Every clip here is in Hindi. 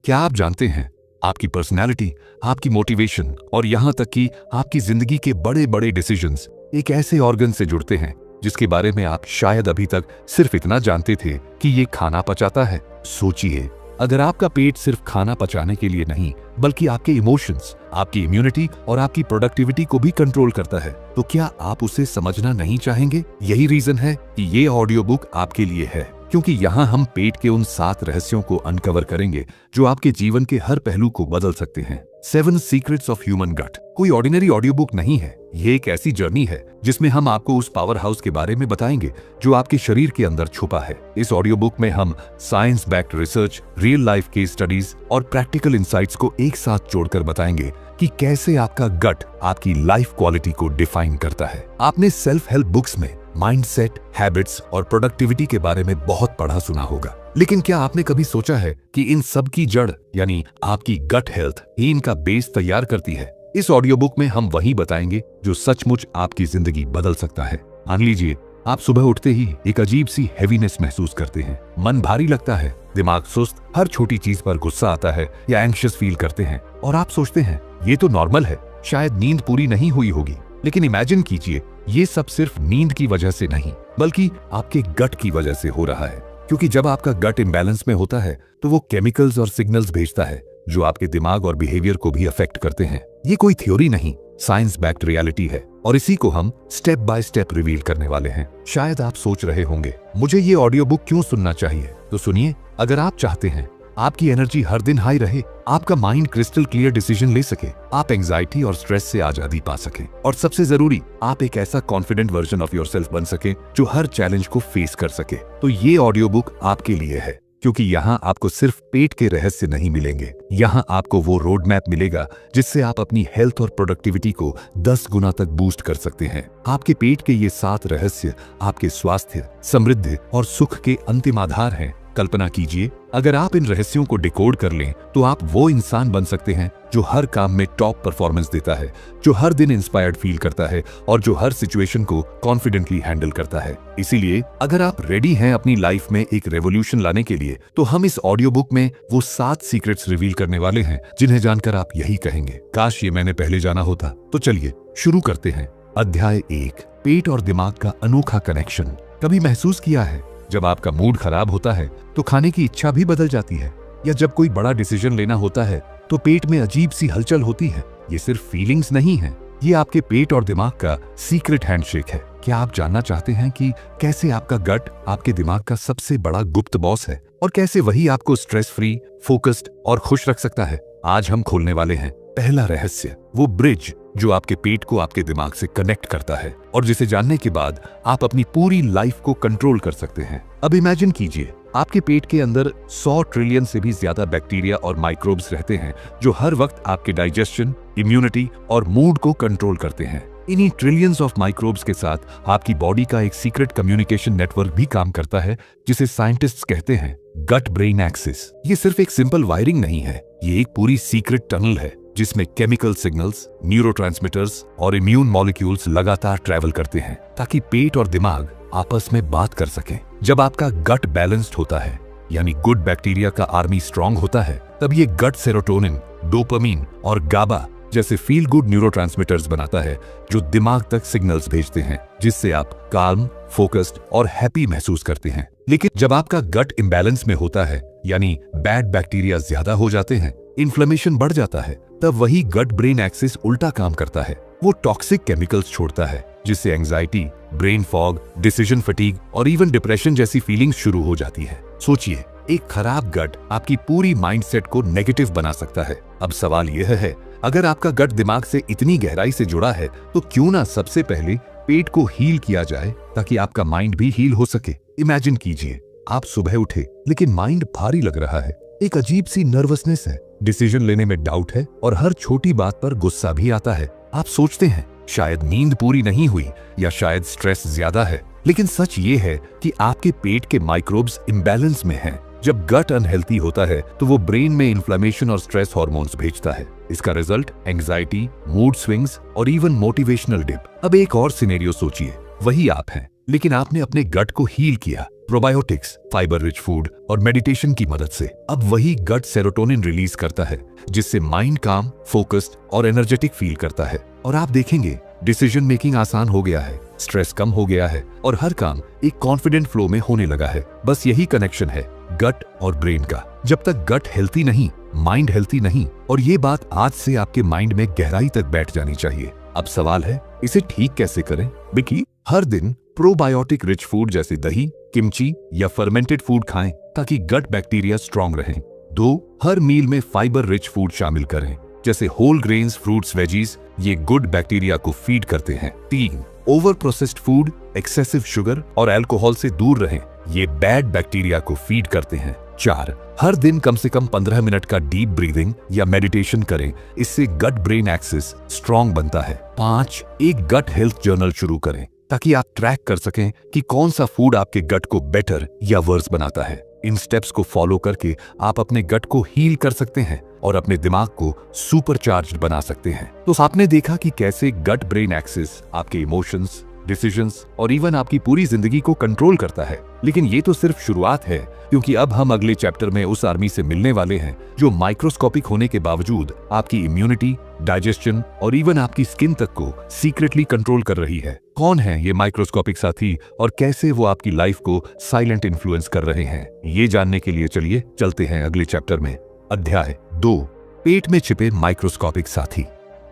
क्या आप जानते हैं, आपकी पर्सनैलिटी, आपकी मोटिवेशन और यहाँ तक कि आपकी जिंदगी के बड़े बड़े डिसीजंस एक ऐसे ऑर्गन से जुड़ते हैं जिसके बारे में आप शायद अभी तक सिर्फ इतना जानते थे कि ये खाना पचाता है। सोचिए, अगर आपका पेट सिर्फ खाना पचाने के लिए नहीं बल्कि आपके इमोशंस, आपकी इम्यूनिटी और आपकी प्रोडक्टिविटी को भी कंट्रोल करता है, तो क्या आप उसे समझना नहीं चाहेंगे? यही रीजन है कि ये ऑडियो बुक आपके लिए है, क्योंकि यहाँ हम पेट के उन 7 रहस्यों को अनकवर करेंगे जो आपके जीवन के हर पहलू को बदल सकते हैं। 7 सीक्रेट्स ऑफ ह्यूमन गट कोई ऑर्डिनरी ऑडियो बुक नहीं है। ये एक ऐसी जर्नी है जिसमें हम आपको उस पावर हाउस के बारे में बताएंगे जो आपके शरीर के अंदर छुपा है। इस ऑडियो बुक में हम science backed research, real life case studies और प्रैक्टिकल इंसाइट्स को एक साथ जोड़कर बताएंगे कि कैसे आपका गट आपकी लाइफ क्वालिटी को डिफाइन करता है। आपने सेल्फ हेल्प बुक्स में माइंडसेट, हैबिट्स और प्रोडक्टिविटी के बारे में बहुत पढ़ा सुना होगा, लेकिन क्या आपने कभी सोचा है कि इन सब की जड़ यानी आपकी गट हेल्थ ही इनका बेस तैयार करती है? इस ऑडियो बुक में हम वही बताएंगे जो सचमुच आपकी जिंदगी बदल सकता है। मान लीजिए, आप सुबह उठते ही एक अजीब सी हैवीनेस महसूस करते हैं, मन भारी लगता है, दिमाग सुस्त, हर छोटी चीज पर गुस्सा आता है या एंग्शियस फील करते हैं और आप सोचते हैं ये तो नॉर्मल है, शायद नींद पूरी नहीं हुई होगी। लेकिन इमेजिन कीजिए, ये सब सिर्फ नींद की वजह से नहीं बल्कि आपके गट की वजह से हो रहा है, क्योंकि जब आपका गट इम्बैलेंस में होता है तो वो केमिकल्स और सिग्नल्स भेजता है जो आपके दिमाग और बिहेवियर को भी अफेक्ट करते हैं। ये कोई थ्योरी नहीं, साइंस बैक्ड रियलिटी है और इसी को हम स्टेप बाय स्टेप रिवील करने वाले हैं। शायद आप सोच रहे होंगे, मुझे ये ऑडियो बुक क्यों सुनना चाहिए? तो सुनिए, अगर आप चाहते हैं आपकी एनर्जी हर दिन हाई रहे, आपका माइंड क्रिस्टल क्लियर डिसीजन ले सके, आप एंजाइटी और स्ट्रेस से आजादी पा सके और सबसे जरूरी, आप एक ऐसा कॉन्फिडेंट वर्जन ऑफ योरसेल्फ बन सके जो हर चैलेंज को फेस कर सके, तो ये ऑडियो बुक आपके लिए है। क्योंकि यहाँ आपको सिर्फ पेट के रहस्य नहीं मिलेंगे, यहाँ आपको वो रोड मैप मिलेगा जिससे आप अपनी हेल्थ और प्रोडक्टिविटी को 10 गुना तक बूस्ट कर सकते हैं। आपके पेट के ये 7 रहस्य आपके स्वास्थ्य, समृद्धि और सुख के अंतिम आधार हैं। कल्पना कीजिए, अगर आप इन रहस्यों को डिकोड कर लें तो आप वो इंसान बन सकते हैं जो हर काम में टॉप परफॉर्मेंस देता है, जो हर दिन इंस्पायर्ड फील करता है और जो हर सिचुएशन को कॉन्फिडेंटली हैंडल करता है। इसीलिए अगर आप रेडी हैं अपनी लाइफ में एक रेवोल्यूशन लाने के लिए, तो हम इस ऑडियो बुक में वो 7 सीक्रेट्स रिवील करने वाले हैं जिन्हें जानकर आप यही कहेंगे, काश ये मैंने पहले जाना होता। तो चलिए शुरू करते हैं। अध्याय 1, पेट और दिमाग का अनोखा कनेक्शन। कभी महसूस किया है जब आपका मूड खराब होता है तो खाने की इच्छा भी बदल जाती है, या जब कोई बड़ा डिसीजन लेना होता है तो पेट में अजीब सी हलचल होती है? ये सिर्फ फीलिंग्स नहीं है, ये आपके पेट और दिमाग का सीक्रेट हैंडशेक है। क्या आप जानना चाहते हैं कि कैसे आपका गट आपके दिमाग का सबसे बड़ा गुप्त बॉस है और कैसे वही आपको स्ट्रेस फ्री, फोकस्ड और खुश रख सकता है? आज हम खोलने वाले हैं पहला रहस्य, वो ब्रिज जो आपके पेट को आपके दिमाग से कनेक्ट करता है और जिसे जानने के बाद आप अपनी पूरी लाइफ को कंट्रोल कर सकते हैं। अब इमेजिन कीजिए, आपके पेट के अंदर 100 ट्रिलियन से भी ज्यादा बैक्टीरिया और माइक्रोब्स रहते हैं जो हर वक्त आपके डाइजेशन, इम्यूनिटी और मूड को कंट्रोल करते हैं। इन्हीं ट्रिलियंस ऑफ माइक्रोब्स के साथ आपकी बॉडी का एक सीक्रेट कम्युनिकेशन नेटवर्क भी काम करता है जिसे साइंटिस्ट्स कहते हैं गट ब्रेन एक्सिस। ये सिर्फ एक सिंपल वायरिंग नहीं है, ये एक पूरी सीक्रेट टनल है जिसमें केमिकल सिग्नल्स, न्यूरोट्रांसमीटर्स और इम्यून मॉलिक्यूल्स लगातार ट्रैवल करते हैं ताकि पेट और दिमाग आपस में बात कर सकें। जब आपका गट बैलेंस्ड होता है, यानी गुड बैक्टीरिया का आर्मी स्ट्रांग होता है, तब ये गट सेरोटोनिन, डोपामिन और गाबा जैसे फील गुड न्यूरोट्रांसमीटर्स बनाता है जो दिमाग तक सिग्नल्स भेजते हैं जिससे आप काल्म, फोकस्ड और हैप्पी महसूस करते हैं। लेकिन जब आपका गट इम्बैलेंस में होता है, यानी बैड बैक्टीरिया ज्यादा हो जाते हैं, इन्फ्लेमेशन बढ़ जाता है, तब वही गट ब्रेन एक्सिस उल्टा काम करता है। वो टॉक्सिक केमिकल्स छोड़ता है जिससे anxiety, brain fog, decision fatigue और इवन डिप्रेशन जैसी फीलिंग्स शुरू हो जाती है। सोचिए, एक खराब गट आपकी पूरी माइंडसेट को नेगेटिव बना सकता है। अब सवाल यह है, अगर आपका गट दिमाग से इतनी गहराई से जुड़ा है तो क्यों ना सबसे पहले पेट को हील किया जाए ताकि आपका माइंड भी हील हो सके। इमेजिन कीजिए, आप सुबह उठे लेकिन माइंड भारी लग रहा है, एक अजीब सी नर्वसनेस है, डिसीजन लेने में डाउट है और हर छोटी बात पर गुस्सा भी आता है। आप सोचते हैं शायद नींद पूरी नहीं हुई या शायद स्ट्रेस ज्यादा है, लेकिन सच ये है कि आपके पेट के माइक्रोब्स इम्बैलेंस में हैं। जब गट अनहेल्थी होता है तो वो ब्रेन में इन्फ्लेमेशन और स्ट्रेस हार्मोन्स भेजता है। इसका रिजल्ट एंजाइटी, मूड स्विंग्स और इवन मोटिवेशनल डिप। अब एक और सिनेरियो सोचिए, वही आप हैं लेकिन आपने अपने गट को हील किया, प्रोबायोटिक्स, फाइबर रिच फूड और मेडिटेशन की मदद से अब वही गट सेरोटोनिन रिलीज करता है, जिससे माइंड काम, फोकस्ड और एनर्जेटिक फील करता है। और आप देखेंगे डिसीजन मेकिंग आसान हो गया है, स्ट्रेस कम हो गया है और हर काम एक कॉन्फिडेंट फ्लो में होने लगा है। बस यही कनेक्शन है गट और ब्रेन का। जब तक गट हेल्थी नहीं, माइंड हेल्थी नहीं, और ये बात आज से आपके माइंड में गहराई तक बैठ जानी चाहिए। अब सवाल है, इसे ठीक कैसे करें? बिकी, हर दिन प्रोबायोटिक रिच फूड जैसे दही, किमची या फर्मेंटेड फूड खाएं ताकि गट बैक्टीरिया स्ट्रांग रहें। 2. हर मील में फाइबर रिच फूड शामिल करें जैसे होल ग्रेन्स, फ्रूट्स, वेजीज, ये गुड बैक्टीरिया को फीड करते हैं। 3. Over processed food, excessive sugar और अल्कोहल से दूर रहें, ये बैड बैक्टीरिया को फीड करते हैं। 4. हर दिन कम से कम 15 मिनट का डीप ब्रीदिंग या मेडिटेशन करें, इससे गट ब्रेन एक्सिस स्ट्रांग बनता है। 5. एक गट हेल्थ जर्नल शुरू करें ताकि आप ट्रैक कर सकें कि कौन सा फूड आपके गट को बेटर या वर्स बनाता है। इन स्टेप्स को फॉलो करके आप अपने गट को हील कर सकते हैं और अपने दिमाग को सुपरचार्ज्ड बना सकते हैं। तो आपने देखा कि कैसे गट ब्रेन एक्सिस आपके इमोशंस, डिसीजंस और इवन आपकी पूरी जिंदगी को कंट्रोल करता है। लेकिन ये तो सिर्फ शुरुआत है, क्योंकि अब हम अगले चैप्टर में उस आर्मी से मिलने वाले हैं जो माइक्रोस्कोपिक होने के बावजूद आपकी इम्यूनिटी, डाइजेशन और इवन आपकी स्किन तक को सीक्रेटली कंट्रोल कर रही है। कौन है ये माइक्रोस्कोपिक साथी और कैसे वो आपकी लाइफ को साइलेंट इन्फ्लुएंस कर रहे हैं, ये जानने के लिए चलिए चलते हैं अगले चैप्टर में। अध्याय 2, पेट में छिपे माइक्रोस्कोपिक साथी।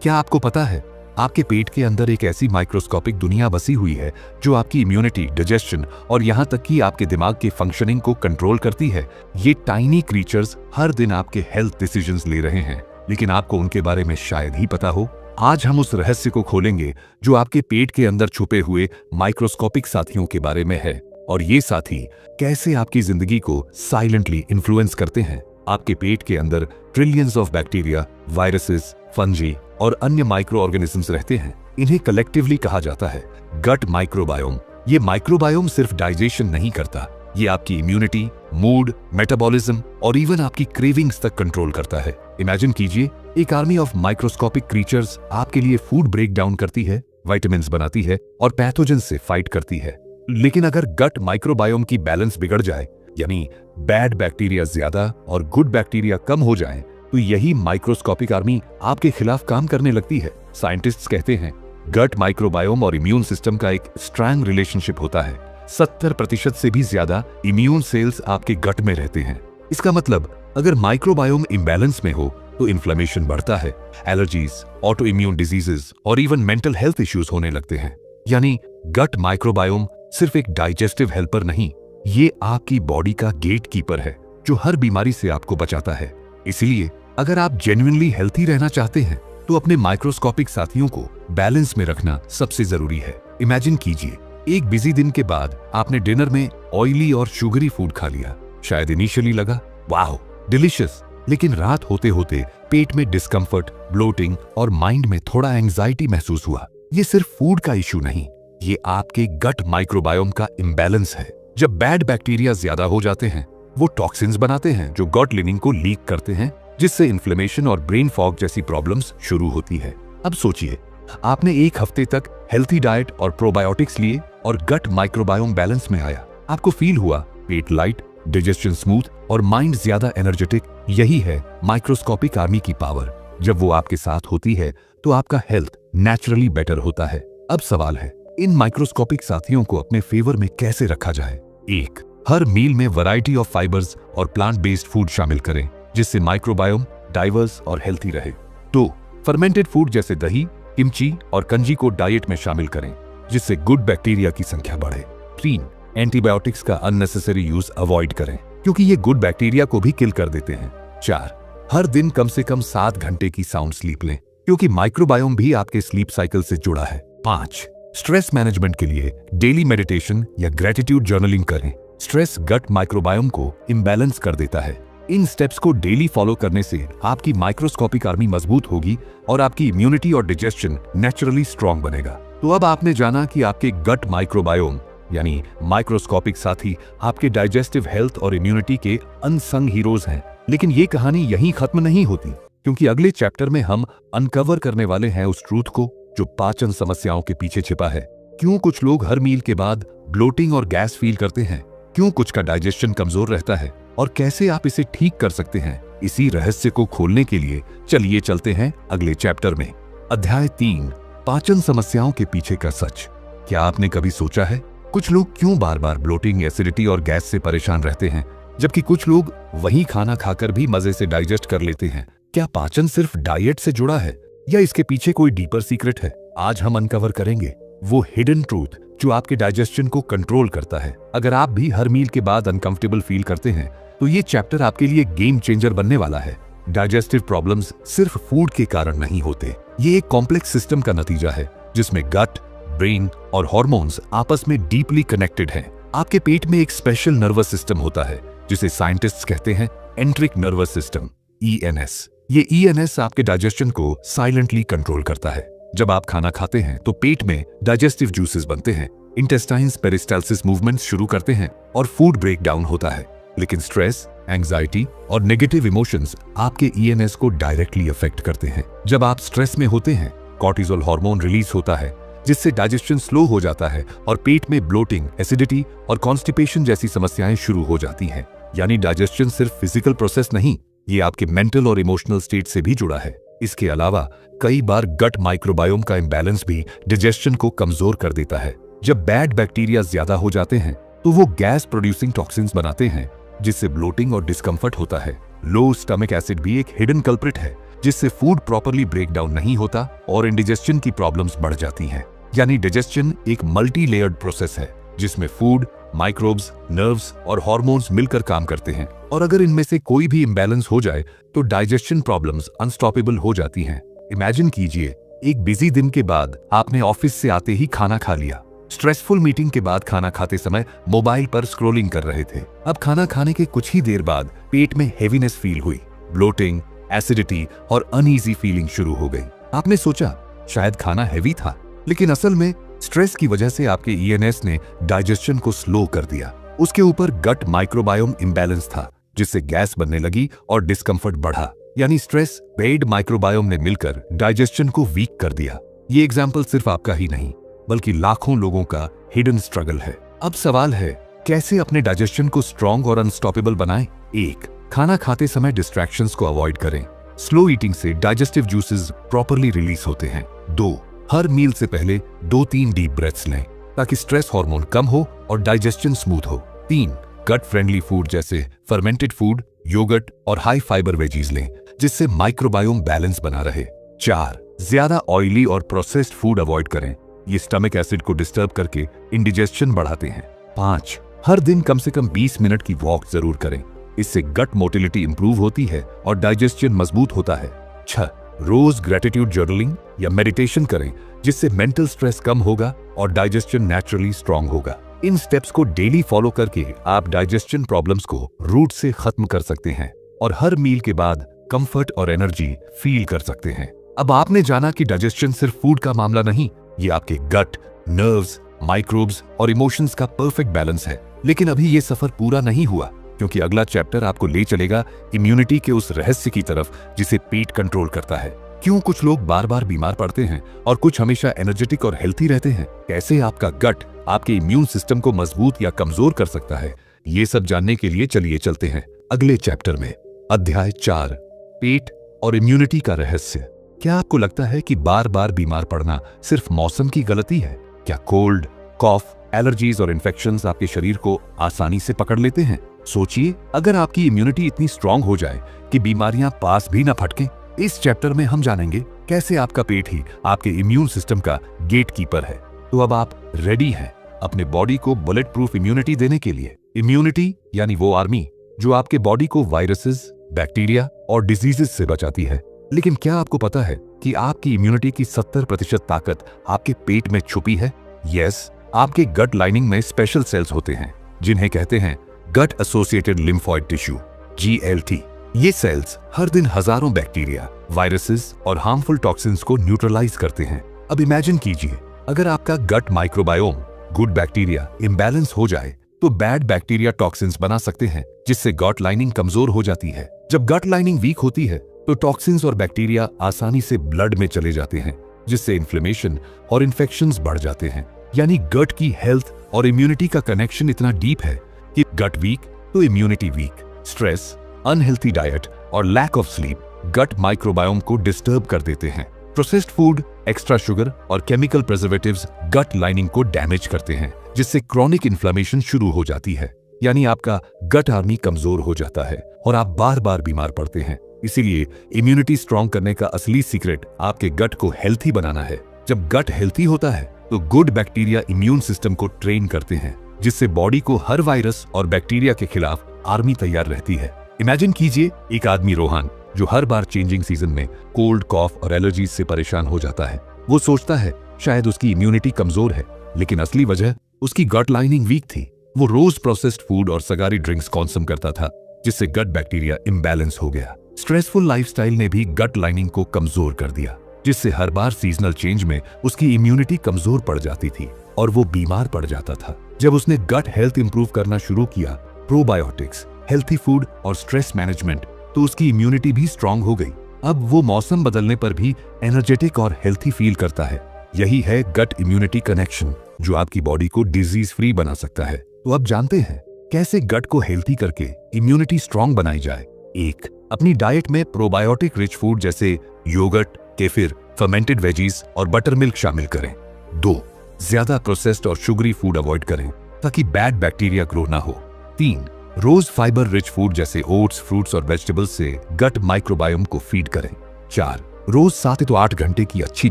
क्या आपको पता है आपके पेट के अंदर एक ऐसी माइक्रोस्कोपिक दुनिया बसी हुई है जो आपकी इम्यूनिटी, डाइजेशन और यहाँ तक कि आपके दिमाग के फंक्शनिंग को कंट्रोल करती है। ये टाइनी क्रीचर्स हर दिन आपके हेल्थ डिसीजंस ले रहे हैं, लेकिन आपको उनके बारे में शायद ही पता हो। आज हम उस रहस्य को खोलेंगे जो आपके पेट के अंदर छुपे हुए माइक्रोस्कोपिक साथियों के बारे में है, और ये साथी कैसे आपकी जिंदगी को साइलेंटली इन्फ्लुएंस करते हैं। आपके पेट के अंदर trillions of bacteria, viruses, fungi और अन्य माइक्रो ऑर्गेनिजम्स रहते हैं। इन्हें कलेक्टिवली कहा जाता है गट माइक्रोबायोम। ये माइक्रोबायोम सिर्फ डाइजेशन नहीं करता, ये आपकी इम्यूनिटी, मूड, मेटाबॉलिज्म और इवन आपकी क्रेविंग्स तक कंट्रोल करता है। इमेजिन कीजिए, एक आर्मी ऑफ माइक्रोस्कोपिक क्रीचर्स आपके लिए फूड ब्रेक डाउन करती है, विटामिन्स बनाती है और पैथोजन से फाइट करती है। लेकिन अगर गट माइक्रोबायोम की बैलेंस बिगड़ जाए, यानी बैड बैक्टीरिया ज्यादा और गुड बैक्टीरिया कम हो जाएं, तो यही माइक्रोस्कोपिक आर्मी आपके खिलाफ काम करने लगती है। साइंटिस्ट्स कहते हैं गट माइक्रोबायोम और इम्यून सिस्टम का एक स्ट्रांग रिलेशनशिप होता है। 70% से भी ज्यादा इम्यून सेल्स आपके गट में रहते हैं। इसका मतलब अगर माइक्रोबायोम इम्बैलेंस में हो तो इन्फ्लेमेशन बढ़ता है, एलर्जीज, ऑटो इम्यून डिजीजेस और इवन मेंटल हेल्थ इश्यूज होने लगते हैं। यानी गट माइक्रोबायोम सिर्फ एक डाइजेस्टिव हेल्पर नहीं, ये आपकी बॉडी का गेट कीपर है जो हर बीमारी से आपको बचाता है। इसलिए अगर आप जेन्युइनली हेल्थी रहना चाहते हैं तो अपने माइक्रोस्कोपिक साथियों को बैलेंस में रखना सबसे जरूरी है। इमेजिन कीजिए, एक बिजी दिन के बाद आपने डिनर में ऑयली और शुगरी फूड खा लिया। शायद इनिशियली लगा वाह डिलिशियस, लेकिन रात होते होते पेट में डिस्कम्फर्ट, ब्लोटिंग और माइंड में थोड़ा एंजाइटी महसूस हुआ। ये सिर्फ फूड का इश्यू नहीं, ये आपके गट माइक्रोबायोम का इम्बैलेंस है। जब बैड बैक्टीरिया ज्यादा हो जाते हैं, वो टॉक्सिन्स बनाते हैं जो गट लिनिंग को लीक करते हैं, जिससे इन्फ्लेमेशन और ब्रेन फॉग जैसी प्रॉब्लम्स शुरू होती है। अब सोचिए, आपने एक हफ्ते तक हेल्थी डाइट और प्रोबायोटिक्स लिए और गट माइक्रोबायोम बैलेंस में आया। आपको फील हुआ पेट लाइट, डाइजेशन स्मूथ और माइंड ज्यादा एनर्जेटिक। यही है माइक्रोस्कोपिक आर्मी की पावर। जब वो आपके साथ होती है तो आपका हेल्थ नेचुरली बेटर होता है। अब सवाल है, इन माइक्रोस्कोपिक साथियों को अपने फेवर में कैसे रखा जाए? 1. हर मील में वैरायटी ऑफ फाइबर्स और प्लांट बेस्ड फूड शामिल करें, जिससे माइक्रोबायोम डाइवर्स और हेल्थी रहे। 2. फर्मेंटेड फूड जैसे दही, किमची और कंजी को डाइट में शामिल करें, जिससे गुड बैक्टीरिया की संख्या बढ़े। 3. एंटीबायोटिक्स का अननेसेसरी यूज अवॉइड करें, क्योंकि ये गुड बैक्टीरिया को भी किल कर देते हैं। 4. हर दिन कम से कम 7 घंटे की साउंड स्लीप लें, क्योंकि माइक्रोबायोम भी आपके स्लीप साइकिल से जुड़ा है। 5. स्ट्रेस मैनेजमेंट के लिए डेली मेडिटेशन या ग्रेटिट्यूड जर्नलिंग करें। स्ट्रेस गट माइक्रोबायोम को इम्बैलेंस कर देता है। इन स्टेप्स को डेली फॉलो करने से आपकी माइक्रोस्कोपिक आर्मी मजबूत होगी और आपकी इम्यूनिटी और डाइजेशन नेचुरली स्ट्रांग बनेगा। तो अब आपने जाना कि आपके गट माइक्रोबायोम यानी माइक्रोस्कोपिक साथी आपके डाइजेस्टिव हेल्थ और इम्यूनिटी के अनसंग हीरोज हैं। लेकिन ये कहानी यहीं खत्म नहीं होती, क्योंकि अगले चैप्टर में हम अनकवर करने वाले हैं उस ट्रूथ को जो पाचन समस्याओं के पीछे छिपा है। क्यों कुछ लोग हर मील के बाद ब्लोटिंग और गैस फील करते हैं? क्यों कुछ का डाइजेशन कमजोर रहता है और कैसे आप इसे ठीक कर सकते हैं, इसी रहस्य को खोलने के लिए चलिए चलते हैं अगले चैप्टर में। अध्याय 3, पाचन समस्याओं के पीछे का सच। क्या आपने कभी सोचा है कुछ लोग क्यों बार बार ब्लोटिंग, एसिडिटी और गैस से परेशान रहते हैं, जबकि कुछ लोग वही खाना खाकर भी मजे से डाइजेस्ट कर लेते हैं? क्या पाचन सिर्फ डाइट से जुड़ा है या इसके पीछे कोई डीपर सीक्रेट है? आज हम अनकवर करेंगे वो हिडन ट्रूथ जो आपके डाइजेशन को कंट्रोल करता है। अगर आप भी हर मील के बाद अनकंफर्टेबल फील करते हैं तो ये चैप्टर आपके लिए गेम चेंजर बनने वाला है। डाइजेस्टिव प्रॉब्लम्स सिर्फ फूड के कारण नहीं होते, ये एक कॉम्प्लेक्स सिस्टम का नतीजा है जिसमें गट, ब्रेन और हॉर्मोन्स आपस में डीपली कनेक्टेड हैं। आपके पेट में एक स्पेशल नर्वस सिस्टम होता है जिसे साइंटिस्ट्स कहते हैं एंट्रिक नर्वस सिस्टम, ENS। ये ENS आपके डाइजेशन को साइलेंटली कंट्रोल करता है। जब आप खाना खाते हैं तो पेट में डाइजेस्टिव जूसेस बनते हैं, इंटेस्टाइन्स पेरिस्टाल्सिस मूवमेंट्स शुरू करते हैं और फूड ब्रेक डाउन होता है। लेकिन स्ट्रेस, एंजाइटी और नेगेटिव इमोशंस आपके ENS को डायरेक्टली अफेक्ट करते हैं। जब आप स्ट्रेस में होते हैं, कॉर्टिसोल हार्मोन रिलीज होता है जिससे डाइजेशन स्लो हो जाता है और पेट में ब्लोटिंग, एसिडिटी और कॉन्स्टिपेशन जैसी समस्याएं शुरू हो जाती हैं। यानी डाइजेशन सिर्फ फिजिकल प्रोसेस नहीं, ये आपके मेंटल और इमोशनल स्टेट से भी जुड़ा है। इसके अलावा कई बार गट माइक्रोबायोम का इम्बैलेंस भी डाइजेशन को कमजोर कर देता है। जब बैड बैक्टीरिया ज्यादा हो जाते हैं तो वो गैस प्रोड्यूसिंग टॉक्सिन्स बनाते हैं जिससे ब्लोटिंग और डिस्कम्फर्ट होता है। लो स्टमक एसिड भी एक हिडन कल्प्रिट है जिससे फूड प्रॉपर्ली ब्रेक डाउन नहीं होता और इंडिजेशन की प्रॉब्लम्स बढ़ जाती हैं। यानी डाइजेशन एक मल्टी लेयर्ड प्रोसेस है जिसमें फूड, माइक्रोब्स, नर्व्स और हार्मोन्स मिलकर काम करते हैं और अगर इनमें से कोई भी इम्बैलेंस हो जाए तो डाइजेशन प्रॉब्लम्स अनस्टॉपेबल हो जाती हैं। इमेजिन कीजिए, एक बिजी दिन के बाद आपने ऑफिस से आते ही खाना खा लिया। स्ट्रेसफुल मीटिंग के बाद खाना खाते समय मोबाइल पर स्क्रॉलिंग कर रहे थे। अब खाना खाने के कुछ ही देर बाद पेट में हेवीनेस फील हुई, ब्लोटिंग, एसिडिटी और अनईजी फीलिंग शुरू हो गई। आपने सोचा शायद खाना हेवी था, लेकिन असल में स्ट्रेस की वजह से आपके ENS ने डाइजेशन को स्लो कर दिया। उसके ऊपर गट माइक्रोबायोम इम्बैलेंस था जिससे गैस बनने लगी और डिस्कम्फर्ट बढ़ा। यानी स्ट्रेस, बैड माइक्रोबायोम ने मिलकर डाइजेशन को वीक कर दिया। ये एग्जाम्पल सिर्फ आपका ही नहीं बल्कि लाखों लोगों का हिडन स्ट्रगल है। अब सवाल है, कैसे अपने डाइजेशन को स्ट्रॉन्ग और अनस्टॉपेबल बनाएं? 1, खाना खाते समय डिस्ट्रैक्शंस को अवॉइड करें। स्लो ईटिंग से डाइजेस्टिव जूसेस प्रॉपर्ली रिलीज होते हैं। 2, हर मील से पहले 2-3 डीप ब्रेथ्स लें ताकि स्ट्रेस हार्मोन कम हो और डाइजेशन स्मूथ हो। 3, गट फ्रेंडली फूड जैसे फर्मेंटेड फूड, योगर्ट और हाई फाइबर वेजीज लें जिससे माइक्रोबायोम बैलेंस बना रहे। 4, ज्यादा ऑयली और प्रोसेस्ड फूड अवॉइड करें, ये स्टमक एसिड को डिस्टर्ब करके इंडिजेशन बढ़ाते हैं। 5, हर दिन कम से कम 20 मिनट की वॉक जरूर करें, इससे गट मोटिलिटी इंप्रूव होती है और डाइजेशन मजबूत होता है। 6, रोज ग्रेटिट्यूड जर्नलिंग या मेडिटेशन करें जिससे मेंटल स्ट्रेस कम होगा और डाइजेशन नेचुरली स्ट्रांग होगा। इन स्टेप्स को डेली फॉलो करके आप डाइजेशन प्रॉब्लम्स को रूट से खत्म कर सकते हैं और हर मील के बाद कंफर्ट और एनर्जी फील कर सकते हैं। अब आपने जाना कि डाइजेशन सिर्फ फूड का मामला नहीं, ये आपके गट, नर्व्स, माइक्रोब्स और इमोशंस का परफेक्ट बैलेंस है। लेकिन अभी ये सफर पूरा नहीं हुआ, क्योंकि अगला चैप्टर आपको ले चलेगा इम्यूनिटी के उस रहस्य की तरफ जिसे पेट कंट्रोल करता है। क्यों कुछ लोग बार बार बीमार पड़ते हैं और कुछ हमेशा एनर्जेटिक और हेल्थी रहते हैं? कैसे आपका गट आपके इम्यून सिस्टम को मजबूत या कमजोर कर सकता है? ये सब जानने के लिए चलिए चलते हैं अगले चैप्टर में। अध्याय 4, पेट और इम्यूनिटी का रहस्य। क्या आपको लगता है कि बार बार बीमार पड़ना सिर्फ मौसम की गलती है? क्या कोल्ड, कॉफ, एलर्जीज और इन्फेक्शंस आपके शरीर को आसानी से पकड़ लेते हैं? सोचिए, अगर आपकी इम्यूनिटी इतनी स्ट्रांग हो जाए कि बीमारियां पास भी न फटकें। इस चैप्टर में हम जानेंगे कैसे आपका पेट ही आपके इम्यून सिस्टम का गेट कीपर है। तो अब आप रेडी हैं अपने बॉडी को बुलेट प्रूफ इम्यूनिटी देने के लिए। इम्यूनिटी यानी वो आर्मी जो आपके बॉडी को वायरसेस, बैक्टीरिया और डिजीजेस से बचाती है। लेकिन क्या आपको पता है कि आपकी इम्यूनिटी की 70% ताकत आपके पेट में छुपी है? यस, आपके गट लाइनिंग में स्पेशल सेल्स होते हैं जिन्हें कहते हैं gut associated lymphoid tissue, GLT। ये सेल्स हर दिन हजारों बैक्टीरिया, वायरसेस और हार्मफुल टॉक्सिन्स को न्यूट्रलाइज करते हैं। अब इमेजिन कीजिए, अगर आपका gut microbiome, good bacteria imbalance हो जाए तो बैड बैक्टीरिया टॉक्सिन्स बना सकते हैं जिससे गट लाइनिंग कमजोर हो जाती है। जब गट लाइनिंग वीक होती है तो टॉक्सिन्स और बैक्टीरिया आसानी से ब्लड में चले जाते हैं जिससे इन्फ्लेमेशन और इन्फेक्शंस बढ़ जाते हैं। यानी गट की हेल्थ और इम्यूनिटी का कनेक्शन इतना डीप है कि गट वीक तो immunity weak, stress, unhealthy diet और lack of sleep gut microbiome को डिस्टर्ब कर देते हैं। प्रोसेस्ड फूड, एक्स्ट्रा शुगर और केमिकल प्रिजर्वेटिव्स गट लाइनिंग को डैमेज करते हैं, जिससे क्रॉनिक इन्फ्लेमेशन शुरू हो जाती है। यानी आपका गट आर्मी कमजोर हो जाता है और आप बार बार बीमार पड़ते हैं। इसीलिए इम्यूनिटी स्ट्रॉन्ग करने का असली सीक्रेट आपके गट को हेल्थी बनाना है। जब गट हेल्थी होता है तो गुड बैक्टीरिया इम्यून सिस्टम को ट्रेन करते हैं, जिससे बॉडी को हर वायरस और बैक्टीरिया के खिलाफ आर्मी तैयार रहती है। इमेजिन कीजिए एक आदमी रोहन जो हर बार चेंजिंग सीजन में कोल्ड, कॉफ और एलर्जीज से परेशान हो जाता है। वो सोचता है शायद उसकी इम्यूनिटी कमजोर है, लेकिन असली वजह उसकी गट लाइनिंग वीक थी। वो रोज प्रोसेस्ड फूड और सगारी ड्रिंक्स कंज्यूम करता था, जिससे गट बैक्टीरिया इम्बैलेंस हो गया। स्ट्रेसफुल लाइफस्टाइल ने भी गट लाइनिंग को कमजोर कर दिया, जिससे हर बार सीजनल चेंज में उसकी इम्यूनिटी कमजोर पड़ जाती थी और वो बीमार पड़ जाता था। जब उसने गट हेल्थ इंप्रूव करना शुरू किया, प्रोबायोटिक्स, हेल्थी फूड और स्ट्रेस मैनेजमेंट, तो उसकी इम्यूनिटी भी स्ट्रांग हो गई। अब वो मौसम बदलने पर भी एनर्जेटिक और हेल्थी फील करता है। यही है गट इम्यूनिटी कनेक्शन, जो आपकी बॉडी को डिजीज फ्री बना सकता है। तो अब जानते हैं कैसे गट को हेल्थी करके इम्यूनिटी स्ट्रांग बनाई जाए। 1. अपनी डाइट में प्रोबायोटिक रिच फूड जैसे योगर्ट, केफिर, फर्मेंटेड वेजीज और बटर मिल्क शामिल करें। 2. ज्यादा प्रोसेस्ड और शुगरी फूड अवॉइड करें ताकि बैड बैक्टीरिया ग्रो ना हो। 3. रोज फाइबर रिच फूड जैसे ओट्स, फ्रूट्स और वेजिटेबल्स से गट माइक्रोबायोम को फीड करें। 4. रोज 7 से 8 घंटे की अच्छी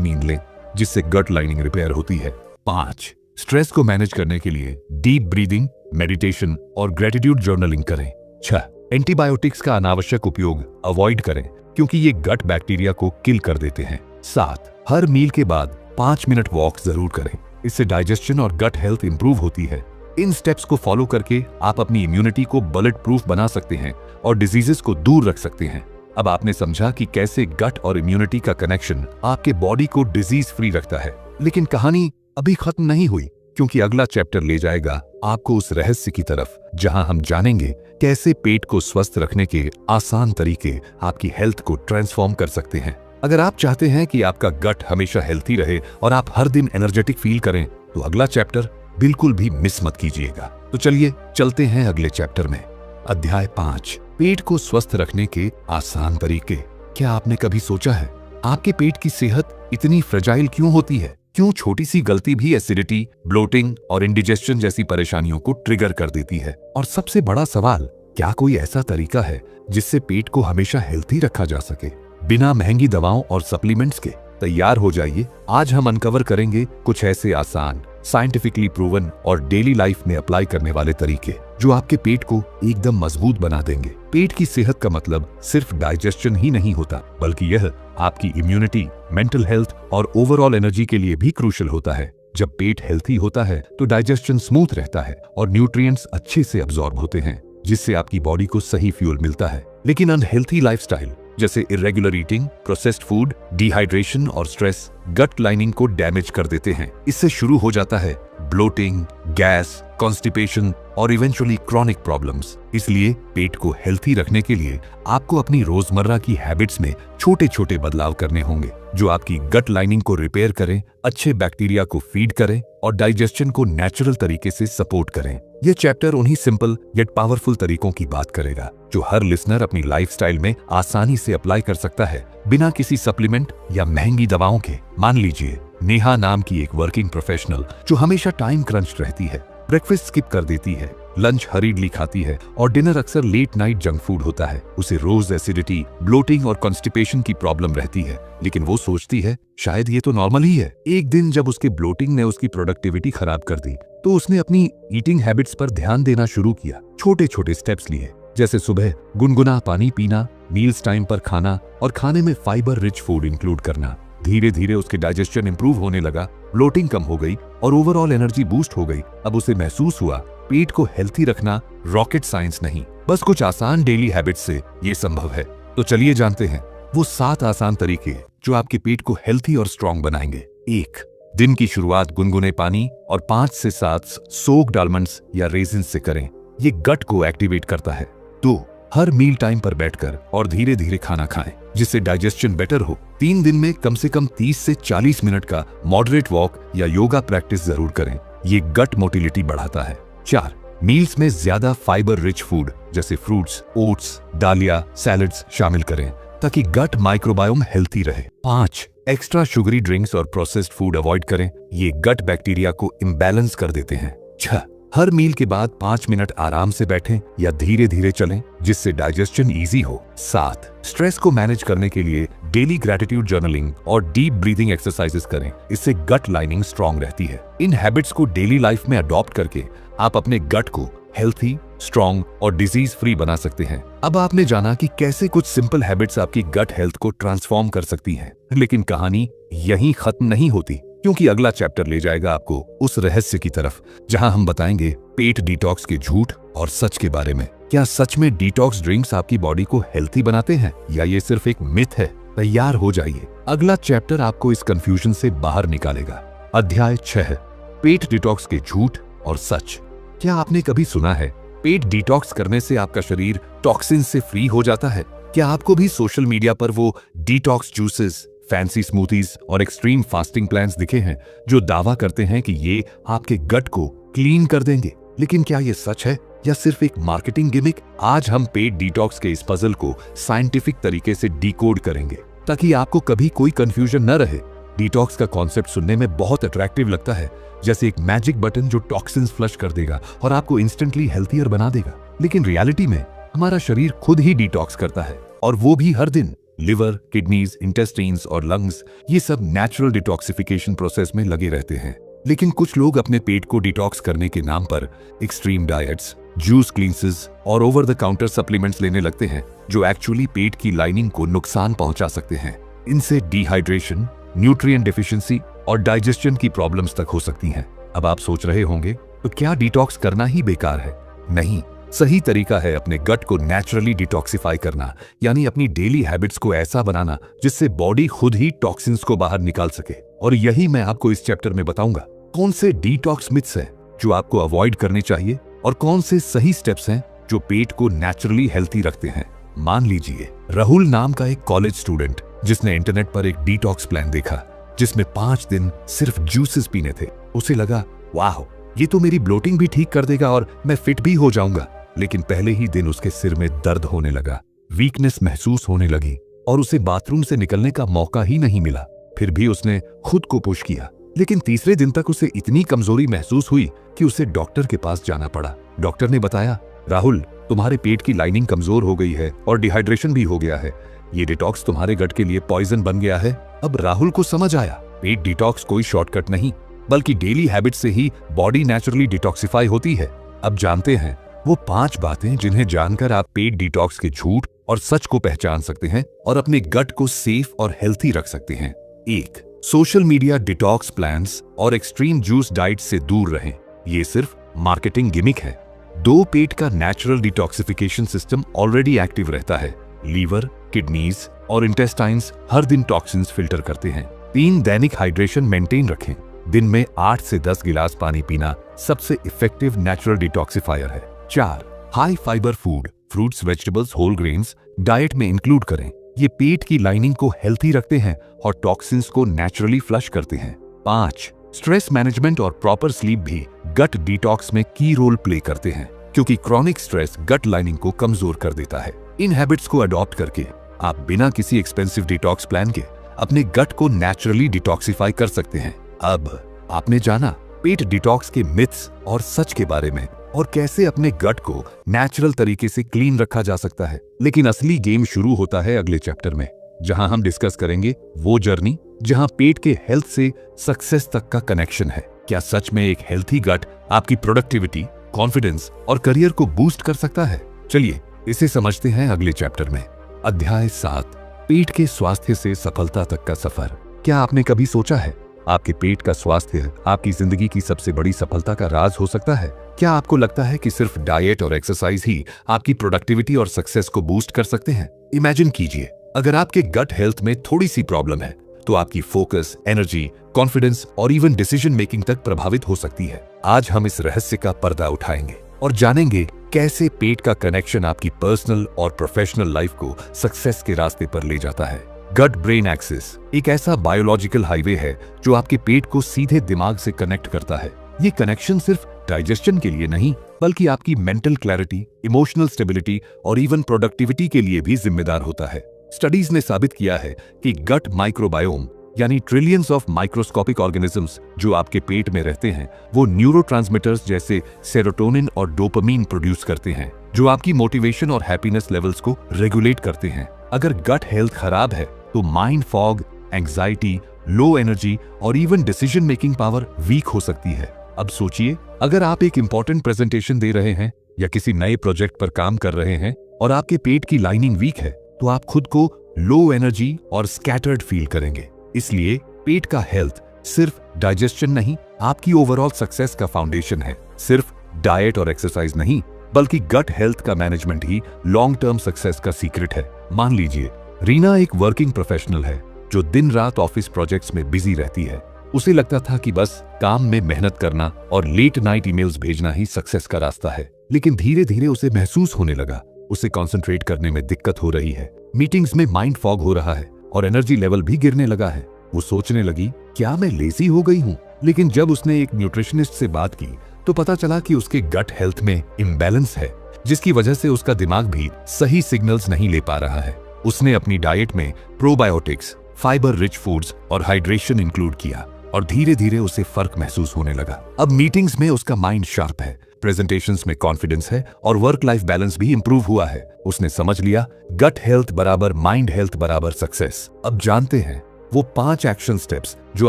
नींद लें, जिससे गट लाइनिंग रिपेयर होती है। 5. स्ट्रेस को मैनेज करने के लिए डीप ब्रीदिंग, मेडिटेशन और ग्रेटिट्यूड जर्नलिंग करें। 6. एंटीबायोटिक्स का अनावश्यक उपयोग अवॉइड करें, क्योंकि ये गट बैक्टीरिया को किल कर देते हैं। 7. हर मील के बाद 5 मिनट वॉक जरूर करें, इससे डाइजेशन और गट हेल्थ इंप्रूव होती है। इन स्टेप्स को फॉलो करके आप अपनी इम्यूनिटी को बुलेट प्रूफ बना सकते हैं और डिजीजेस को दूर रख सकते हैं। अब आपने समझा कि कैसे गट और इम्यूनिटी का कनेक्शन आपके बॉडी को डिजीज फ्री रखता है। लेकिन कहानी अभी खत्म नहीं हुई, क्योंकि अगला चैप्टर ले जाएगा आपको उस रहस्य की तरफ जहां हम जानेंगे कैसे पेट को स्वस्थ रखने के आसान तरीके आपकी हेल्थ को ट्रांसफॉर्म कर सकते हैं। अगर आप चाहते हैं कि आपका गट हमेशा हेल्थी रहे और आप हर दिन एनर्जेटिक फील करें, तो अगला चैप्टर बिल्कुल भी मिस मत कीजिएगा। तो चलिए चलते हैं अगले चैप्टर में। अध्याय 5, पेट को स्वस्थ रखने के आसान तरीके। क्या आपने कभी सोचा है आपके पेट की सेहत इतनी फ्रेजाइल क्यों होती है? क्यों छोटी सी गलती भी एसिडिटी, ब्लोटिंग और इंडिजेशन जैसी परेशानियों को ट्रिगर कर देती है? और सबसे बड़ा सवाल, क्या कोई ऐसा तरीका है जिससे पेट को हमेशा हेल्थी रखा जा सके बिना महंगी दवाओं और सप्लीमेंट्स के? तैयार हो जाइए, आज हम अनकवर करेंगे कुछ ऐसे आसान, साइंटिफिकली प्रूवन और डेली लाइफ में अप्लाई करने वाले तरीके जो आपके पेट को एकदम मजबूत बना देंगे। पेट की सेहत का मतलब सिर्फ डाइजेशन ही नहीं होता, बल्कि यह आपकी इम्यूनिटी, मेंटल हेल्थ और ओवरऑल एनर्जी के लिए भी क्रूशियल होता है। जब पेट हेल्थी होता है तो डाइजेशन स्मूथ रहता है और न्यूट्रिएंट्स अच्छे से अब्सॉर्ब होते हैं, जिससे आपकी बॉडी को सही फ्यूल मिलता है। लेकिन अनहेल्थी लाइफस्टाइल जैसे irregular eating, processed food, dehydration और स्ट्रेस गट लाइनिंग को डैमेज कर देते हैं। इससे शुरू हो जाता है ब्लोटिंग, गैस, कॉन्स्टिपेशन और इवेंचुअली क्रॉनिक प्रॉब्लम्स। इसलिए पेट को हेल्थी रखने के लिए आपको अपनी रोजमर्रा की हैबिट्स में छोटे छोटे बदलाव करने होंगे, जो आपकी गट लाइनिंग को रिपेयर करें, अच्छे बैक्टीरिया को फीड करें और डाइजेशन को नेचुरल तरीके से सपोर्ट करें। यह चैप्टर उन्हीं सिंपल येट पावरफुल तरीकों की बात करेगा जो हर लिसनर अपनी लाइफस्टाइल में आसानी से अप्लाई कर सकता है, बिना किसी सप्लीमेंट या महंगी दवाओं के। मान लीजिए नेहा नाम की एक वर्किंग प्रोफेशनल जो हमेशा टाइम क्रंच रहती है, ब्रेकफास्ट स्किप कर देती है, लंच हरीडली खाती है और डिनर अक्सर लेट नाइट जंक फूड होता है। उसे रोज एसिडिटी, ब्लोटिंग और कॉन्स्टिपेशन की प्रॉब्लम रहती है, लेकिन वो सोचती है शायद ये तो नॉर्मल ही है। एक दिन जब उसके ब्लोटिंग ने उसकी प्रोडक्टिविटी खराब कर दी, तो उसने अपनी ईटिंग हैबिट्स पर ध्यान देना शुरू किया। छोटे छोटे स्टेप्स लिए, जैसे सुबह गुनगुना पानी पीना, मील्स टाइम पर खाना और खाने में फाइबर रिच फूड इंक्लूड करना। धीरे धीरे उसके डाइजेशन इंप्रूव होने लगा, ब्लोटिंग कम हो गई और ओवरऑल एनर्जी बूस्ट हो गई। अब उसे महसूस हुआ पेट को हेल्थी रखना रॉकेट साइंस नहीं, बस कुछ आसान डेली हैबिट्स से ये संभव है। तो चलिए जानते हैं वो 7 आसान तरीके जो आपके पेट को हेल्थी और स्ट्रॉन्ग बनाएंगे। 1. दिन की शुरुआत गुनगुने पानी और 5 से 7 सोक्ड आलमंड्स या रेजिन्स से करें। ये गट को एक्टिवेट करता है। 2. हर मील टाइम पर बैठकर और धीरे धीरे खाना खाएं, जिससे डाइजेशन बेटर हो। 3 दिन में कम से कम 30 से 40 मिनट का मॉडरेट वॉक या योगा प्रैक्टिस जरूर करें। ये गट मोटिलिटी बढ़ाता है। 4. मील्स में ज्यादा फाइबर रिच फूड जैसे फ्रूट्स, ओट्स, दालिया, सैलड्स शामिल करें ताकि गट माइक्रोबायोम हेल्थी रहे। 5. एक्स्ट्रा शुगरी ड्रिंक्स और प्रोसेस्ड फूड अवॉइड करें, ये गट बैक्टीरिया को इम्बैलेंस कर देते हैं। 6. हर मील के बाद 5 मिनट आराम से बैठें या धीरे धीरे चलें जिससे डाइजेशन इजी हो। 7. स्ट्रेस को मैनेज करने के लिए डेली ग्रैटिट्यूड जर्नलिंग और डीप ब्रीदिंग एक्सरसाइजेस करें, इससे गट लाइनिंग स्ट्रांग रहती है। इन हैबिट्स को डेली लाइफ में अडॉप्ट करके आप अपने गट को हेल्थी, स्ट्रांग और डिजीज फ्री बना सकते हैं। अब आपने जाना कि कैसे कुछ सिंपल हैबिट्स आपकी गट हेल्थ को ट्रांसफॉर्म कर सकती हैं। लेकिन कहानी यहीं खत्म नहीं होती, क्योंकि अगला चैप्टर ले जाएगा आपको उस रहस्य की तरफ जहां हम बताएंगे पेट डिटॉक्स के झूठ और सच के बारे में। क्या सच में डिटॉक्स ड्रिंक्स आपकी बॉडी को हेल्थी बनाते हैं या ये सिर्फ एक मिथ है? तैयार हो जाइए, अगला चैप्टर आपको इस कंफ्यूजन से बाहर निकालेगा। अध्याय 6, पेट डिटॉक्स के झूठ और सच। क्या आपने कभी सुना है पेट डिटॉक्स करने से आपका शरीर टॉक्सिन से फ्री हो जाता है? क्या आपको भी सोशल मीडिया पर वो डिटॉक्स जूसेस, फैंसी स्मूथीज और एक्सट्रीम फास्टिंग प्लान्स दिखे हैं जो दावा करते हैं कि ये आपके गट को क्लीन कर देंगे? लेकिन क्या ये सच है या सिर्फ एक मार्केटिंग गिमिक? आज हम पेट डिटॉक्स के इस पजल को साइंटिफिक तरीके से डिकोड करेंगे ताकि आपको कभी कोई कंफ्यूजन न रहे। डिटॉक्स का कॉन्सेप्ट सुनने में बहुत अट्रैक्टिव लगता है, जैसे एक मैजिक बटन जो टॉक्सिन्स फ्लश कर देगा और आपको इंस्टेंटली हेल्थियर बना देगा। लेकिन रियलिटी में हमारा शरीर खुद ही डिटॉक्स करता है, और वो भी हर दिन। लिवर, किडनीज, इंटेस्टाइन्स और लंग्स, ये सब नेचुरल डिटॉक्सिफिकेशन प्रोसेस में लगे रहते हैं। लेकिन कुछ लोग अपने पेट को डिटॉक्स करने के नाम पर एक्सट्रीम डाइट्स, जूस क्लींसेस और ओवर द काउंटर सप्लीमेंट्स लेने लगते हैं जो एक्चुअली पेट की लाइनिंग को नुकसान पहुंचा सकते हैं। इनसे डिहाइड्रेशन, न्यूट्रिएंट डेफिशिएंसी और डाइजेशन की प्रॉब्लम्स तक हो सकती हैं। अब आप सोच रहे होंगे तो क्या डिटॉक्स करना ही बेकार है? नहीं, सही तरीका है अपने गट को नेचुरली डिटॉक्सिफाई करना, यानी अपनी डेली हैबिट्स को ऐसा बनाना जिससे बॉडी खुद ही टॉक्सिन्स को बाहर निकाल सके। और यही मैं आपको इस चैप्टर में बताऊंगा। कौन से डिटॉक्स मिथ्स हैं जो आपको अवॉइड करने चाहिए और कौन से सही स्टेप्स हैं जो पेट को नेचुरली हेल्थी रखते हैं। मान लीजिए राहुल नाम का एक कॉलेज स्टूडेंट जिसने इंटरनेट पर एक डिटॉक्स प्लान देखा जिसमें 5 दिन सिर्फ जूसेस पीने थे। उसे लगा, वाह, ये तो मेरी ब्लोटिंग भी ठीक कर देगा और मैं फिट भी हो जाऊंगा। लेकिन पहले ही दिन उसके सिर में दर्द होने लगा, वीकनेस महसूस होने लगी और उसे बाथरूम से निकलने का मौका ही नहीं मिला। फिर भी उसने खुद को पुश किया, लेकिन तीसरे दिन तक उसे इतनी कमजोरी महसूस हुई कि उसे डॉक्टर के पास जाना पड़ा। डॉक्टर ने बताया, राहुल, तुम्हारे पेट की लाइनिंग कमजोर हो गई है और डिहाइड्रेशन भी हो गया है। ये डिटॉक्स तुम्हारे गट के लिए पॉइजन बन गया है। अब राहुल को समझ आया, पेट डिटॉक्स कोई शॉर्टकट नहीं, बल्कि डेली हैबिट से ही बॉडी नेचुरली डिटॉक्सिफाई होती है। अब जानते हैं वो 5 बातें जिन्हें जानकर आप पेट डिटॉक्स के झूठ और सच को पहचान सकते हैं और अपने गट को सेफ और हेल्थी रख सकते हैं। 1. सोशल मीडिया डिटॉक्स प्लान्स और एक्सट्रीम जूस डाइट से दूर रहें, ये सिर्फ मार्केटिंग गिमिक है। 2. पेट का natural detoxification system already active रहता है। लीवर, किडनीज और इंटेस्टाइन्स हर दिन टॉक्सिन्स फिल्टर करते हैं। 3. दैनिक हाइड्रेशन मेंटेन रखें, दिन में 8 से 10 गिलास पानी पीना सबसे इफेक्टिव नेचुरल डिटॉक्सिफायर है। 4. High fibre food, fruits, vegetables, whole grains diet में इंक्लूड करें, ये पेट की लाइनिंग को हेल्थी रखते हैं और टॉक्सिन्स को नेचुरली फ्लश करते हैं। 5. स्ट्रेस मैनेजमेंट और प्रॉपर स्लीप भी गट डिटॉक्स में की रोल प्ले करते हैं, क्योंकि क्रॉनिक स्ट्रेस गट लाइनिंग को कमजोर कर देता है। इन हैबिट्स को अडॉप्ट करके आप बिना किसी एक्सपेंसिव डिटॉक्स प्लान के अपने गट को नेचुरली डिटॉक्सिफाई कर सकते हैं। अब आपने जाना पेट डिटॉक्स के मिथ्स और सच के बारे में और कैसे अपने गट को नेचुरल तरीके से क्लीन रखा जा सकता है। लेकिन असली गेम शुरू होता है अगले चैप्टर में, जहां हम डिस्कस करेंगे वो जर्नी जहां पेट के हेल्थ से सक्सेस तक का कनेक्शन है। क्या सच में एक हेल्थी गट आपकी प्रोडक्टिविटी, कॉन्फिडेंस और करियर को बूस्ट कर सकता है? चलिए इसे समझते हैं अगले चैप्टर में। अध्याय 7, पेट के स्वास्थ्य से सफलता तक का सफर। क्या आपने कभी सोचा है आपके पेट का स्वास्थ्य आपकी जिंदगी की सबसे बड़ी सफलता का राज हो सकता है? क्या आपको लगता है कि सिर्फ डाइट और एक्सरसाइज ही आपकी प्रोडक्टिविटी और सक्सेस को बूस्ट कर सकते हैं? इमेजिन कीजिए, अगर आपके गट हेल्थ में थोड़ी सी प्रॉब्लम है तो आपकी फोकस, एनर्जी, कॉन्फिडेंस और इवन डिसीजन मेकिंग तक प्रभावित हो सकती है। आज हम इस रहस्य का पर्दा उठाएंगे और जानेंगे कैसे पेट का कनेक्शन आपकी पर्सनल और प्रोफेशनल लाइफ को सक्सेस के रास्ते पर ले जाता है। गट ब्रेन एक्सिस एक ऐसा बायोलॉजिकल हाईवे है जो आपके पेट को सीधे दिमाग से कनेक्ट करता है। ये कनेक्शन सिर्फ डाइजेशन के लिए नहीं बल्कि आपकी मेंटल क्लैरिटी, इमोशनल स्टेबिलिटी और इवन प्रोडक्टिविटी के लिए भी जिम्मेदार होता है। स्टडीज ने साबित किया है कि गट माइक्रोबायोम यानी ट्रिलियंस ऑफ माइक्रोस्कोपिक ऑर्गेनिजम्स जो आपके पेट में रहते हैं, वो न्यूरोट्रांसमीटर्स जैसे सेरोटोनिन और डोपामीन प्रोड्यूस करते हैं जो आपकी मोटिवेशन और हैप्पीनेस लेवल्स को रेगुलेट करते हैं। अगर गट हेल्थ खराब है तो mind fog, anxiety, low energy और even decision making power weak हो सकती है। अब सोचिए, अगर आप एक इंपॉर्टेंट प्रेजेंटेशन दे रहे हैं या किसी नए प्रोजेक्ट पर काम कर रहे हैं और आपके पेट की लाइनिंग वीक है तो आप खुद को लो एनर्जी और स्कैटर्ड फील करेंगे। इसलिए पेट का हेल्थ सिर्फ डाइजेशन नहीं, आपकी ओवरऑल सक्सेस का फाउंडेशन है। सिर्फ डाइट और एक्सरसाइज नहीं बल्कि गट हेल्थ का मैनेजमेंट ही लॉन्ग टर्म सक्सेस का सीक्रेट है। मान लीजिए, रीना एक वर्किंग प्रोफेशनल है जो दिन रात ऑफिस प्रोजेक्ट्स में बिजी रहती है। उसे लगता था कि बस काम में मेहनत करना और लेट नाइट ईमेल्स भेजना ही सक्सेस का रास्ता है, लेकिन धीरे धीरे उसे महसूस होने लगा उसे कंसंट्रेट करने में दिक्कत हो रही है, मीटिंग्स में माइंड फॉग हो रहा है और एनर्जी लेवल भी गिरने लगा है। वो सोचने लगी, क्या मैं लेजी हो गई हूँ? लेकिन जब उसने एक न्यूट्रिशनिस्ट से बात की तो पता चला कि उसके गट हेल्थ में इम्बैलेंस है, जिसकी वजह से उसका दिमाग भी सही सिग्नल्स नहीं ले पा रहा है। उसने अपनी डाइट में प्रोबायोटिक्स, फाइबर रिच फूड्स और हाइड्रेशन इंक्लूड किया और धीरे धीरे उसे फर्क महसूस होने लगा। अब मीटिंग्स में उसका माइंड शार्प है, प्रेजेंटेशंस में कॉन्फिडेंस है और वर्क लाइफ बैलेंस भी इंप्रूव हुआ है। उसने समझ लिया, गट हेल्थ बराबर माइंड हेल्थ बराबर सक्सेस। अब जानते हैं वो 5 एक्शन स्टेप्स जो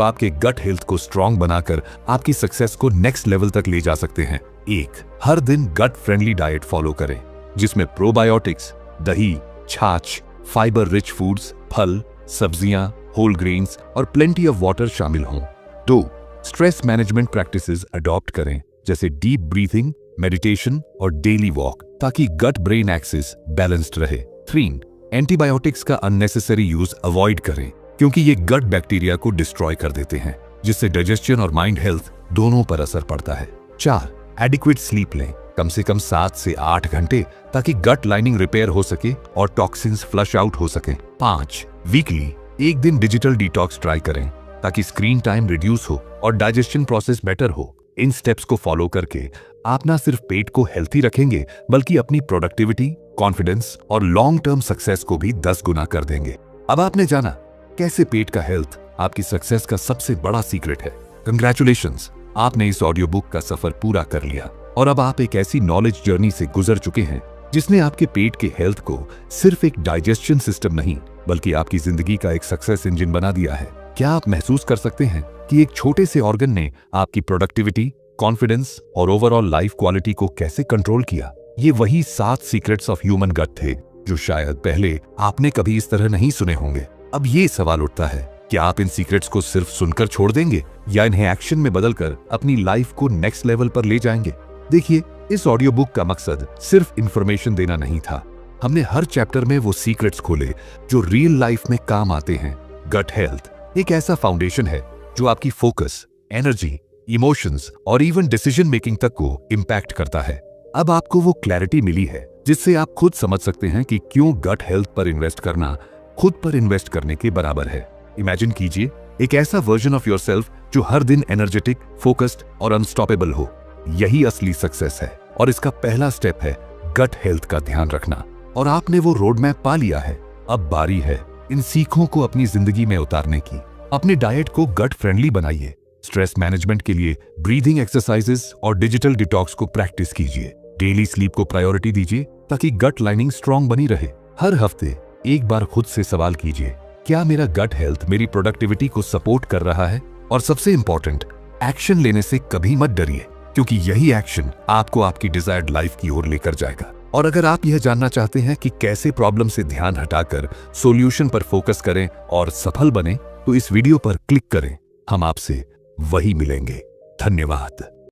आपके गट हेल्थ को स्ट्रांग बनाकर आपकी सक्सेस को नेक्स्ट लेवल तक ले जा सकते हैं। 1, हर दिन गट फ्रेंडली डाइट फॉलो करें जिसमें प्रोबायोटिक्स, दही, छाछ, फाइबर रिच फूड्स, फल, सब्जियां, होल ग्रेन्स और प्लेंटी ऑफ वाटर शामिल हों। 2, स्ट्रेस मैनेजमेंट प्रैक्टिसेस अडॉप्ट करें जैसे डीप ब्रीथिंग, मेडिटेशन और डेली वॉक, ताकि गट ब्रेन एक्सिस बैलेंस्ड रहे। 3, एंटीबायोटिक्स का अननेसेसरी यूज अवॉइड करें क्योंकि ये गट बैक्टीरिया को डिस्ट्रॉय कर देते हैं, जिससे डाइजेशन और माइंड हेल्थ दोनों पर असर पड़ता है। 4, एडिक्वेट स्लीप लें, कम से कम 7 से 8 घंटे, ताकि गट लाइनिंग रिपेयर हो सके और टॉक्सिन्स फ्लश आउट हो सके। 5, वीकली 1 दिन डिजिटल डिटॉक्स ट्राई करें ताकि स्क्रीन टाइम रिड्यूस हो और डाइजेशन प्रोसेस बेटर हो। इन स्टेप्स को फॉलो करके आप ना सिर्फ पेट को हेल्थी रखेंगे बल्कि अपनी प्रोडक्टिविटी, कॉन्फिडेंस और लॉन्ग टर्म सक्सेस को भी 10 गुना कर देंगे। अब आपने जाना कैसे पेट का हेल्थ आपकी सक्सेस का सबसे बड़ा सीक्रेट है। कंग्रेचुलेशंस, आपने इस ऑडियो बुक का सफर पूरा कर लिया और अब आप एक ऐसी नॉलेज जर्नी से गुजर चुके हैं जिसने आपके पेट के हेल्थ को सिर्फ एक डाइजेशन सिस्टम नहीं बल्कि आपकी जिंदगी का एक सक्सेस इंजन बना दिया है। क्या आप महसूस कर सकते हैं कि एक छोटे से ऑर्गन ने आपकी प्रोडक्टिविटी, कॉन्फिडेंस और ओवरऑल लाइफ क्वालिटी को कैसे कंट्रोल किया? ये वही 7 सीक्रेट्स ऑफ ह्यूमन गट थे जो शायद पहले आपने कभी इस तरह नहीं सुने होंगे। अब ये सवाल उठता है, क्या आप इन सीक्रेट्स को सिर्फ सुनकर छोड़ देंगे या इन्हें एक्शन में बदलकर अपनी लाइफ को नेक्स्ट लेवल पर ले जाएंगे? देखिए, इस ऑडियो बुक का मकसद सिर्फ इंफॉर्मेशन देना नहीं था। हमने हर चैप्टर में वो सीक्रेट्स खोले जो रियल लाइफ में काम आते हैं। गट हेल्थ एक ऐसा फाउंडेशन है जो आपकी फोकस, एनर्जी, इमोशंस और इवन डिसीजन मेकिंग तक को इम्पैक्ट करता है। अब आपको वो क्लैरिटी मिली है जिससे आप खुद समझ सकते हैं कि क्यों गट हेल्थ पर इन्वेस्ट करना खुद पर इन्वेस्ट करने के बराबर है। इमेजिन कीजिए एक ऐसा वर्जन ऑफ योरसेल्फ जो हर दिन एनर्जेटिक, फोकस्ड और अनस्टॉपेबल हो। यही असली सक्सेस है और इसका पहला स्टेप है गट हेल्थ का ध्यान रखना। और आपने वो रोड मैप पा लिया है। अब बारी है इन सीखों को अपनी जिंदगी में उतारने की। अपनी डाइट को गट फ्रेंडली बनाइए, स्ट्रेस मैनेजमेंट के लिए ब्रीदिंग एक्सरसाइजेस और डिजिटल डिटॉक्स को प्रैक्टिस कीजिए। डेली स्लीप को प्रायोरिटी दीजिए ताकि गट लाइनिंग स्ट्रांग बनी रहे। हर हफ्ते एक बार खुद से सवाल कीजिए, क्या मेरा गट हेल्थ मेरी प्रोडक्टिविटी को सपोर्ट कर रहा है? और सबसे इंपॉर्टेंट, एक्शन लेने से कभी मत डरिए क्योंकि यही एक्शन आपको आपकी डिजायर्ड लाइफ की ओर लेकर जाएगा। और अगर आप यह जानना चाहते हैं कि कैसे प्रॉब्लम से ध्यान हटाकर सॉल्यूशन पर फोकस करें और सफल बने, तो इस वीडियो पर क्लिक करें। हम आपसे वही मिलेंगे। धन्यवाद।